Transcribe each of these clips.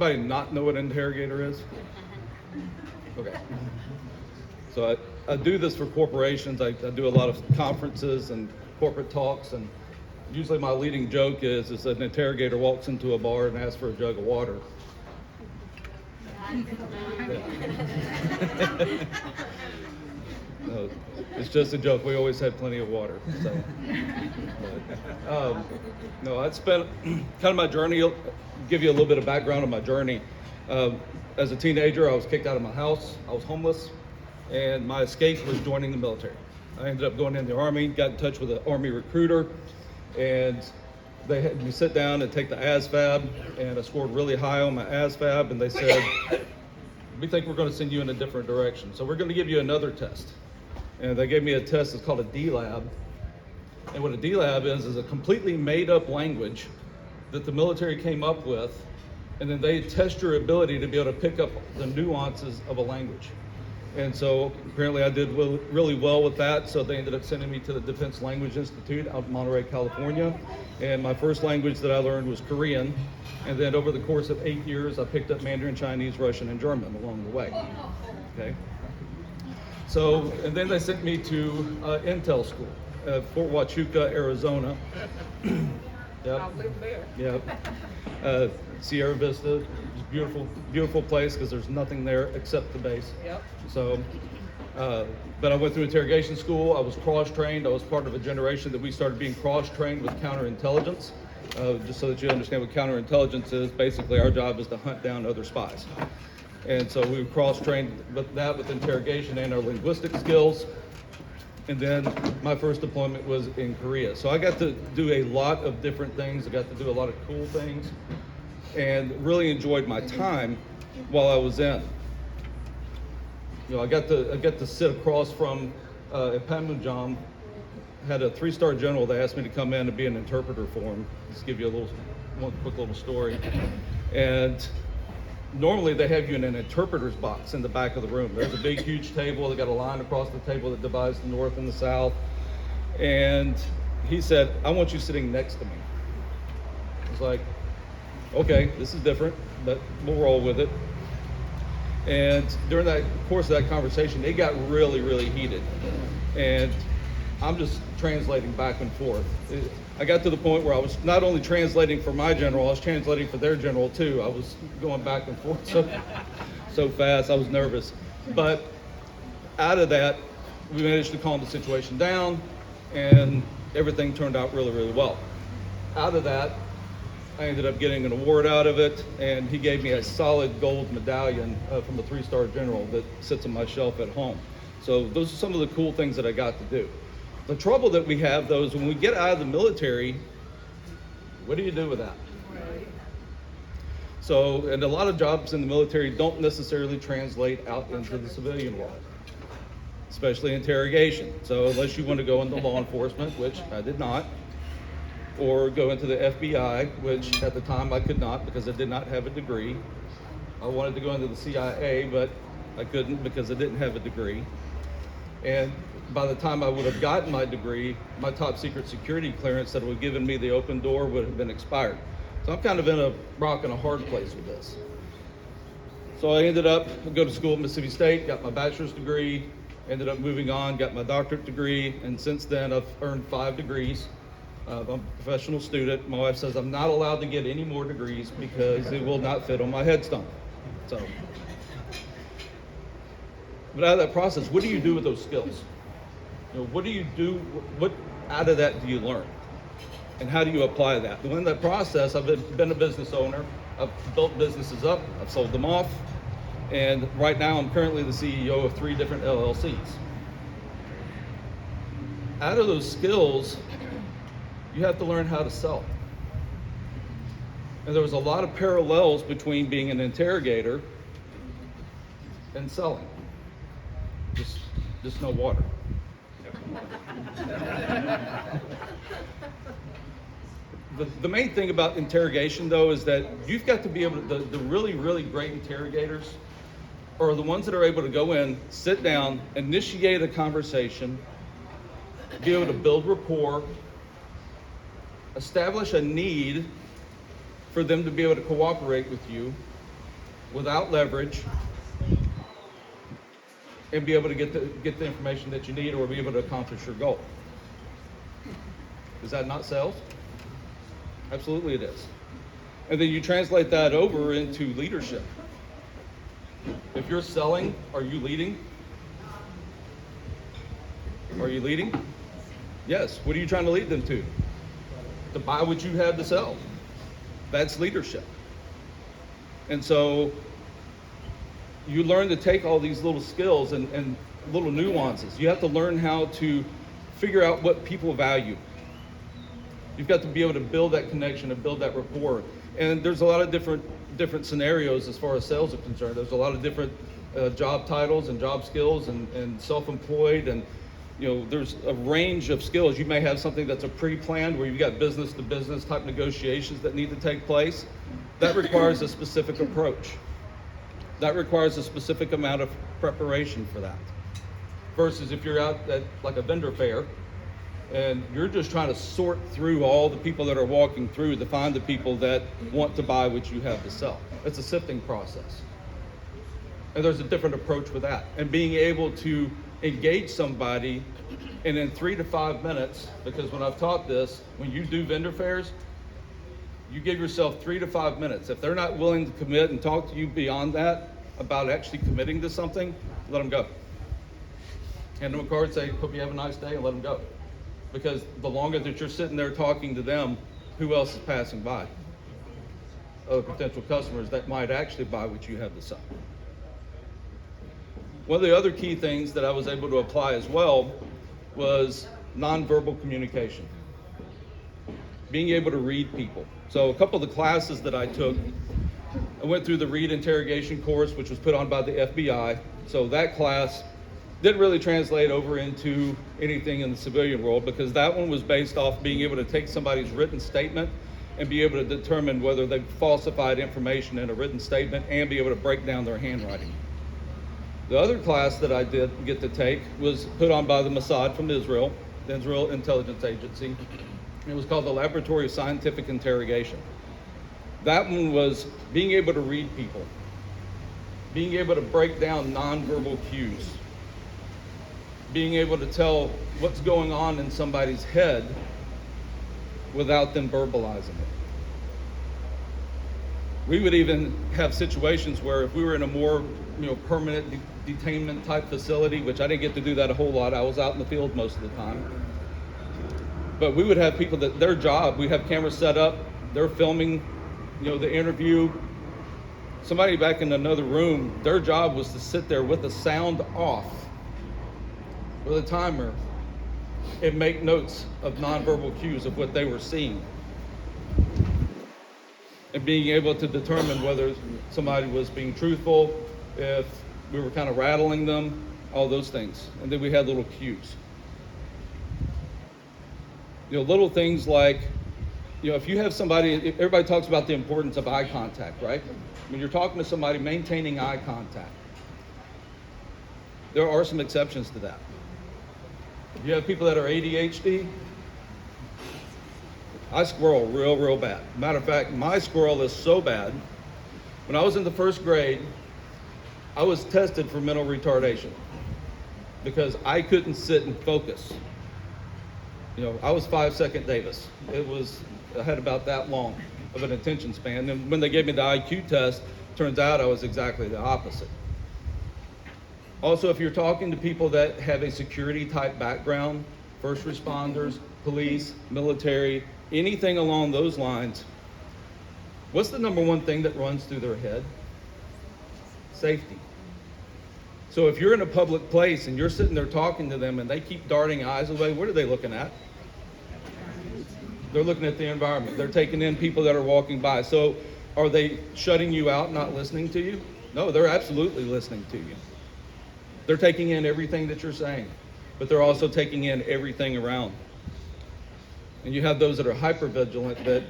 Anybody not know what an interrogator is? Okay. So I do this for corporations. I do a lot of conferences and corporate talks, and usually my leading joke is an interrogator walks into a bar and asks for a jug of water. No, it's just a joke. We always had plenty of water. So, no, I'd spent kind of my journey. Give you a little bit of background on my journey. As a teenager, I was kicked out of my house. I was homeless, and my escape was joining the military. I ended up going in the Army, got in touch with an Army recruiter, and they had me sit down and take the ASVAB, and I scored really high on my ASVAB, and they said, we think we're going to send you in a different direction, so we're going to give you another test. And they gave me a test that's called a D-Lab, and what a D-Lab is a completely made-up language that the military came up with, and then they test your ability to be able to pick up the nuances of a language. And so apparently I did really well with that, so they ended up sending me to the Defense Language Institute out in Monterey, California. And my first language that I learned was Korean, and then over the course of 8 years I picked up Mandarin, Chinese, Russian, and German along the way. Okay. So, and then they sent me to Intel School, Fort Huachuca, Arizona. Yep. I live there. Yep. Sierra Vista, beautiful, beautiful place because there's nothing there except the base. Yep. So, but I went through interrogation school. I was cross-trained. I was part of a generation that we started being cross-trained with counterintelligence. Just so that you understand what counterintelligence is, basically our job is to hunt down other spies. And so we were cross-trained with that, with interrogation and our linguistic skills. And then my first deployment was in Korea. So I got to do a lot of different things. I got to do a lot of cool things and really enjoyed my time while I was in. You know, I got to sit across from, at Panmunjom, had a 3-star general that asked me to come in and be an interpreter for him. Just give you one quick little story. And normally they have you in an interpreter's box in the back of the room. There's a big, huge table. They got a line across the table that divides the north and the south. And he said, I want you sitting next to me. I was like, okay, this is different, but we'll roll with it. And during that course of that conversation, it got really, really heated. And I'm just translating back and forth. I got to the point where I was not only translating for my general, I was translating for their general too. I was going back and forth so fast, I was nervous. But out of that, we managed to calm the situation down, and everything turned out really, really well. Out of that, I ended up getting an award out of it, and he gave me a solid gold medallion from the 3-star general that sits on my shelf at home. So those are some of the cool things that I got to do. The trouble that we have, though, is when we get out of the military, what do you do with that? Right. So, and a lot of jobs in the military don't necessarily translate out into the civilian world, especially interrogation. So unless you want to go into law enforcement, which I did not, or go into the FBI, which at the time I could not because I did not have a degree. I wanted to go into the CIA, but I couldn't because I didn't have a degree. And by the time I would have gotten my degree, my top secret security clearance that would given me the open door would have been expired. So I'm kind of in a rock and a hard place with this. So I ended up go to school at Mississippi State, got my bachelor's degree, ended up moving on, got my doctorate degree, and since then I've earned 5 degrees. I'm a professional student. My wife says I'm not allowed to get any more degrees because it will not fit on my headstone. So, but out of that process, what do you do with those skills? You know, what do you do? What out of that do you learn? And how do you apply that? In that process, I've been a business owner. I've built businesses up. I've sold them off. And right now, I'm currently the CEO of 3 different LLCs. Out of those skills, you have to learn how to sell. And there was a lot of parallels between being an interrogator and selling. Just no water. The main thing about interrogation, though, is that you've got to be able to, the really, really great interrogators are the ones that are able to go in, sit down, initiate a conversation, be able to build rapport, establish a need for them to be able to cooperate with you, without leverage and be able to get the information that you need or be able to accomplish your goal. Is that not sales? Absolutely it is. And then you translate that over into leadership. If you're selling, are you leading? Are you leading? Yes. What are you trying to lead them to? To buy what you have to sell. That's leadership. And so you learn to take all these little skills and little nuances. You have to learn how to figure out what people value. You've got to be able to build that connection and build that rapport. And there's a lot of different scenarios as far as sales are concerned. There's a lot of different job titles and job skills and self-employed, and there's a range of skills. You may have something that's a pre-planned where you've got business to business type negotiations that need to take place. That requires a specific approach. That requires a specific amount of preparation for that. Versus if you're out at like a vendor fair and you're just trying to sort through all the people that are walking through to find the people that want to buy what you have to sell. It's a sifting process. And there's a different approach with that. And being able to engage somebody, and in 3 to 5 minutes, because when I've taught this, when you do vendor fairs, you give yourself 3 to 5 minutes. If they're not willing to commit and talk to you beyond that about actually committing to something, let them go. Hand them a card, say, hope you have a nice day, and let them go. Because the longer that you're sitting there talking to them, who else is passing by? Other potential customers that might actually buy what you have to sell. One of the other key things that I was able to apply as well was nonverbal communication. Being able to read people. So a couple of the classes that I took, I went through the Read Interrogation course, which was put on by the FBI. So that class didn't really translate over into anything in the civilian world, because that one was based off being able to take somebody's written statement and be able to determine whether they falsified information in a written statement and be able to break down their handwriting. The other class that I did get to take was put on by the Mossad from Israel, the Israel Intelligence Agency. It was called the Laboratory of Scientific Interrogation. That one was being able to read people, being able to break down nonverbal cues, being able to tell what's going on in somebody's head without them verbalizing it. We would even have situations where if we were in a more permanent detainment type facility, which I didn't get to do that a whole lot, I was out in the field most of the time, but we would have people that their job, we have cameras set up, they're filming the interview. Somebody back in another room, their job was to sit there with the sound off, with a timer, and make notes of nonverbal cues of what they were seeing, and being able to determine whether somebody was being truthful, if we were kind of rattling them, all those things. And then we had little cues. Little things like, if you have somebody, everybody talks about the importance of eye contact, right? When you're talking to somebody, maintaining eye contact. There are some exceptions to that. You have people that are ADHD. I squirrel real bad. Matter of fact, my squirrel is so bad. When I was in the first grade, I was tested for mental retardation because I couldn't sit and focus. I was 5-second Davis. I had about that long of an attention span. And when they gave me the IQ test, turns out I was exactly the opposite. Also, if you're talking to people that have a security type background, first responders, police, military, anything along those lines, what's the number one thing that runs through their head? Safety. So if you're in a public place and you're sitting there talking to them and they keep darting eyes away, what are they looking at? They're looking at the environment. They're taking in people that are walking by. So are they shutting you out, not listening to you? No, they're absolutely listening to you. They're taking in everything that you're saying, but they're also taking in everything around. And you have those that are hyper-vigilant that,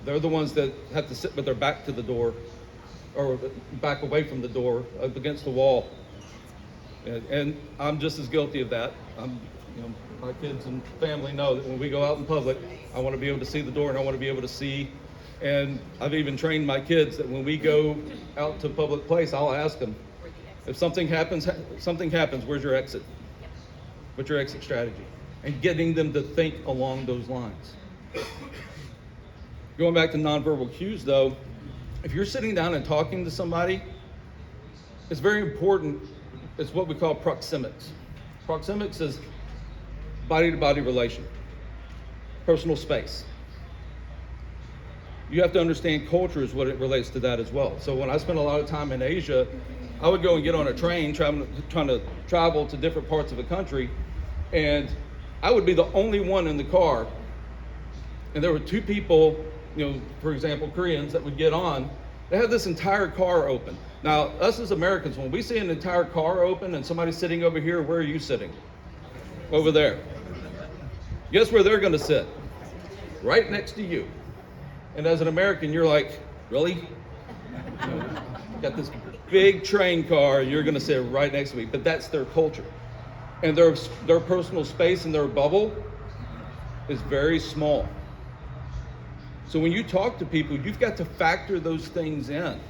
they're the ones that have to sit with their back to the door or back away from the door up against the wall. And I'm just as guilty of that. My kids and family know that when we go out in public, I want to be able to see the door and I want to be able to see And I've even trained my kids that when we go out to public place, I'll ask them, if something happens, where's your exit? What's your exit strategy? And getting them to think along those lines. Going back to nonverbal cues though, if you're sitting down and talking to somebody, it's very important. It's what we call proxemics. Proxemics is body-to-body relation, personal space. You have to understand culture is what it relates to that as well. So when I spent a lot of time in Asia, I would go and get on a train trying to travel to different parts of the country, and I would be the only one in the car, and there were two people, for example, Koreans that would get on. They had this entire car open. Now, us as Americans, when we see an entire car open and somebody sitting over here, where are you sitting? Over there. Guess where they're gonna sit? Right next to you. And as an American, you're like, really? Got this big train car, you're gonna sit right next to me. But that's their culture. And their personal space and their bubble is very small. So when you talk to people, you've got to factor those things in.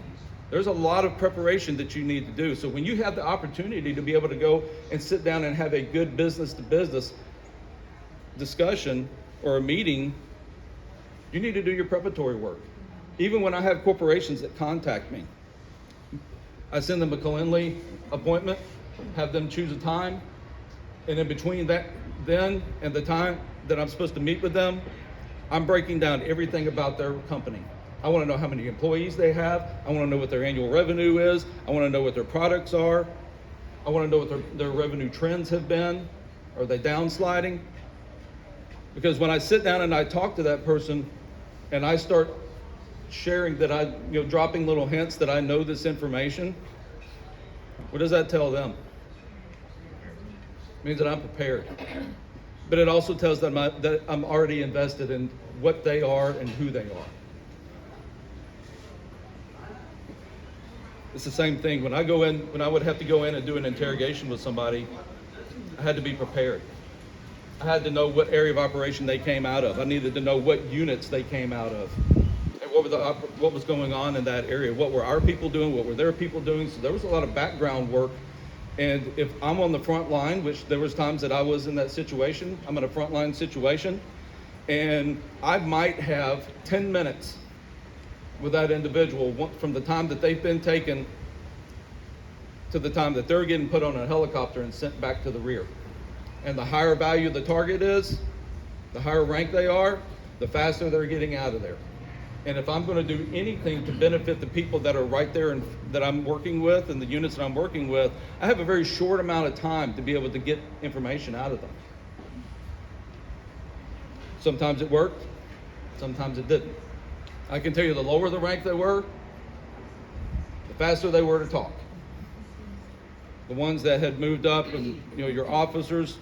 There's a lot of preparation that you need to do. So when you have the opportunity to be able to go and sit down and have a good business-to-business discussion or a meeting, you need to do your preparatory work. Even when I have corporations that contact me, I send them a Calendly appointment, have them choose a time, and in between that then and the time that I'm supposed to meet with them, I'm breaking down everything about their company. I want to know how many employees they have. I want to know what their annual revenue is. I want to know what their products are. I want to know what their revenue trends have been. Are they downsliding? Because when I sit down and I talk to that person and I start sharing that dropping little hints that I know this information, what does that tell them? It means that I'm prepared. But it also tells them that I'm already invested in what they are and who they are. It's the same thing. When I would have to go in and do an interrogation with somebody, I had to be prepared. I had to know what area of operation they came out of. I needed to know what units they came out of. And what was going on in that area. What were our people doing? What were their people doing? So there was a lot of background work. And if I'm on the front line, which there was times that I was in that situation, I'm in a frontline situation, and I might have 10 minutes with that individual from the time that they've been taken to the time that they're getting put on a helicopter and sent back to the rear. And the higher value the target is, the higher rank they are, the faster they're getting out of there. And if I'm going to do anything to benefit the people that are right there and that I'm working with and the units that I'm working with, I have a very short amount of time to be able to get information out of them. Sometimes it worked, sometimes it didn't. I can tell you the lower the rank they were, the faster they were to talk. The ones that had moved up and your officers,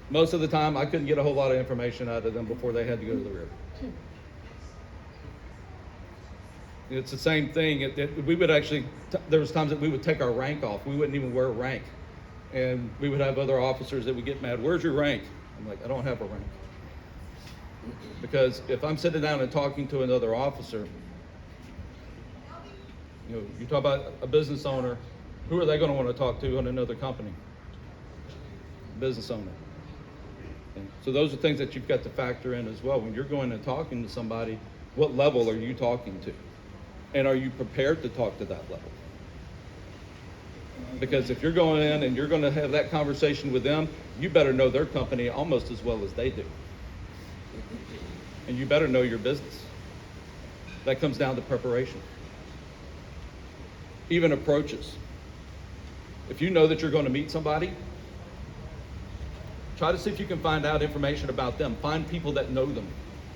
most of the time I couldn't get a whole lot of information out of them before they had to go to the rear. It's the same thing. We would actually, there was times that we would take our rank off. We wouldn't even wear a rank. And we would have other officers that would get mad. Where's your rank? I'm like, I don't have a rank. Because if I'm sitting down and talking to another officer, you talk about a business owner, who are they going to want to talk to in another company? Business owner. And so those are things that you've got to factor in as well. When you're going and talking to somebody, what level are you talking to? And are you prepared to talk to that level? Because if you're going in and you're going to have that conversation with them, you better know their company almost as well as they do. And you better know your business. That comes down to preparation. Even approaches. If you know that you're going to meet somebody, try to see if you can find out information about them. Find people that know them.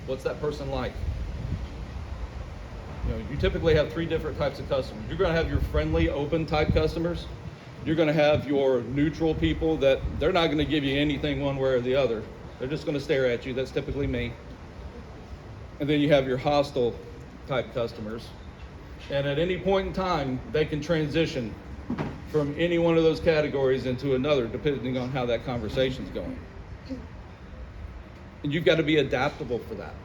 What's that person like? You typically have 3 different types of customers. You're going to have your friendly, open type customers. You're going to have your neutral people that they're not going to give you anything one way or the other. They're just going to stare at you. That's typically me. And then you have your hostile type customers. And at any point in time, they can transition from any one of those categories into another, depending on how that conversation's going. And you've got to be adaptable for that.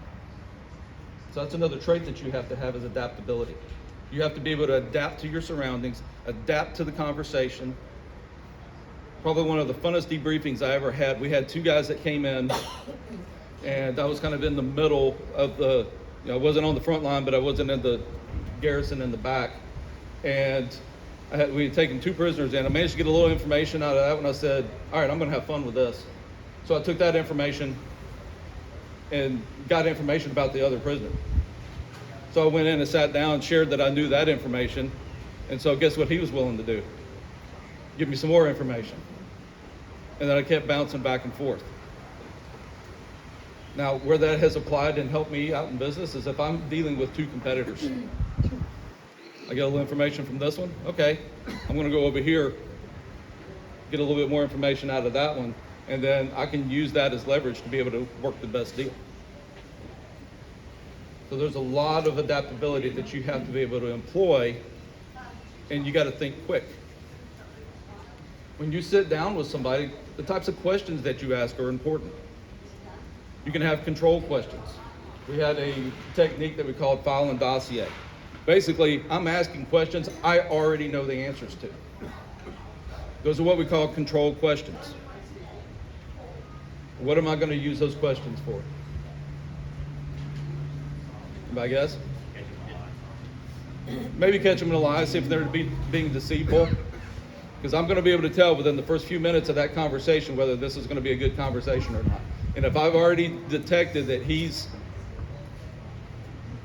So that's another trait that you have to have, is adaptability. You have to be able to adapt to your surroundings, adapt to the conversation. Probably one of the funnest debriefings I ever had. We had two guys that came in, and I was kind of in the middle of the, I wasn't on the front line, but I wasn't in the garrison in the back. And we had taken two prisoners in. I managed to get a little information out of that when I said, all right, I'm going to have fun with this. So I took that information and got information about the other prisoner. So I went in and sat down and shared that I knew that information. And so guess what he was willing to do? Give me some more information. And then I kept bouncing back and forth. Now, where that has applied and helped me out in business is if I'm dealing with two competitors. I get a little information from this one. Okay, I'm going to go over here, get a little bit more information out of that one, and then I can use that as leverage to be able to work the best deal. So there's a lot of adaptability that you have to be able to employ, and you got to think quick. When you sit down with somebody, the types of questions that you ask are important. You can have control questions. We had a technique that we called file and dossier. Basically, I'm asking questions I already know the answers to. Those are what we call control questions. What am I going to use those questions for? Anybody guess? Maybe catch them in a lie, see if they're being deceitful. Because I'm going to be able to tell within the first few minutes of that conversation whether this is going to be a good conversation or not. And if I've already detected that he's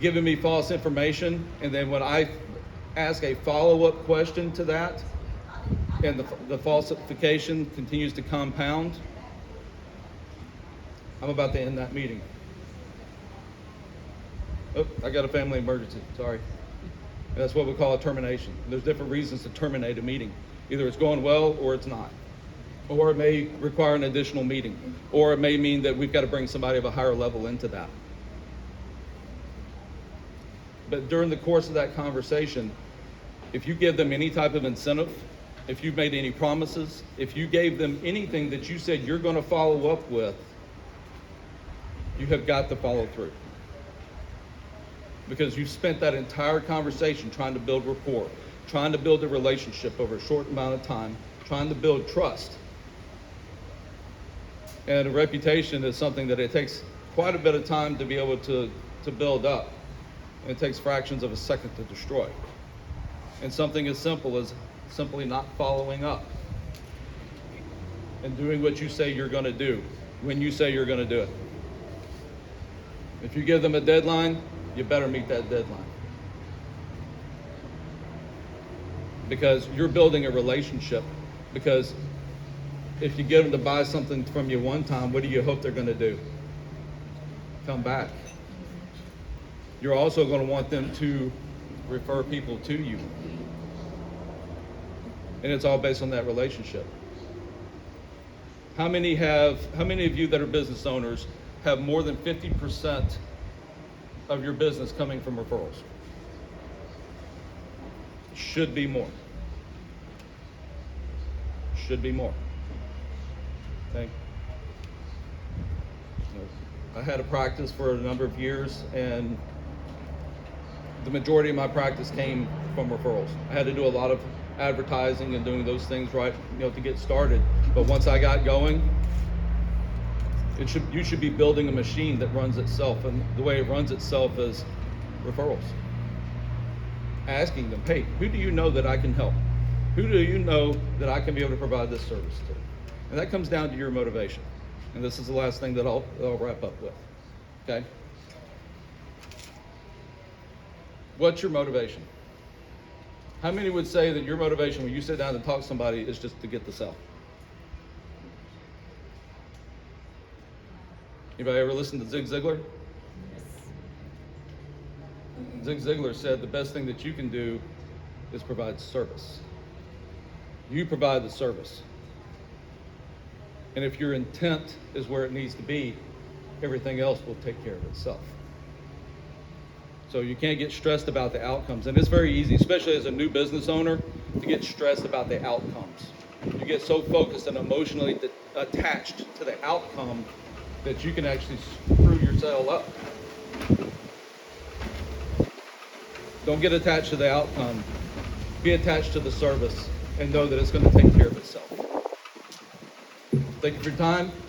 giving me false information, and then when I ask a follow-up question to that, and the falsification continues to compound, I'm about to end that meeting. Oh, I got a family emergency, sorry. And that's what we call a termination. There's different reasons to terminate a meeting. Either it's going well or it's not. Or it may require an additional meeting. Or it may mean that we've got to bring somebody of a higher level into that. But during the course of that conversation, if you give them any type of incentive, if you've made any promises, if you gave them anything that you said you're going to follow up with, you have got to follow through. Because you've spent that entire conversation trying to build rapport, trying to build a relationship over a short amount of time, trying to build trust. And a reputation is something that it takes quite a bit of time to be able to build up. And it takes fractions of a second to destroy. And something as simple as simply not following up and doing what you say you're going to do when you say you're going to do it. If you give them a deadline, you better meet that deadline. Because you're building a relationship. Because if you get them to buy something from you one time, what do you hope they're going to do? Come back. You're also going to want them to refer people to you. And it's all based on that relationship. How many of you that are business owners have more than 50% of your business coming from referrals? Should be more. Should be more. Okay. I had a practice for a number of years, and the majority of my practice came from referrals. I had to do a lot of advertising and doing those things right, to get started. But once I got going, you should be building a machine that runs itself, and the way it runs itself is referrals. Asking them, hey, who do you know that I can help? Who do you know that I can be able to provide this service to? And that comes down to your motivation. And this is the last thing that I'll wrap up with. Okay? What's your motivation? How many would say that your motivation when you sit down and talk to somebody is just to get the sell? Anybody ever listen to Zig Ziglar? Yes. Zig Ziglar said the best thing that you can do is provide service. You provide the service. And if your intent is where it needs to be, everything else will take care of itself. So you can't get stressed about the outcomes. And it's very easy, especially as a new business owner, to get stressed about the outcomes. You get so focused and emotionally attached to the outcome that you can actually screw yourself up. Don't get attached to the outcome. Be attached to the service and know that it's going to take care of itself. Thank you for your time.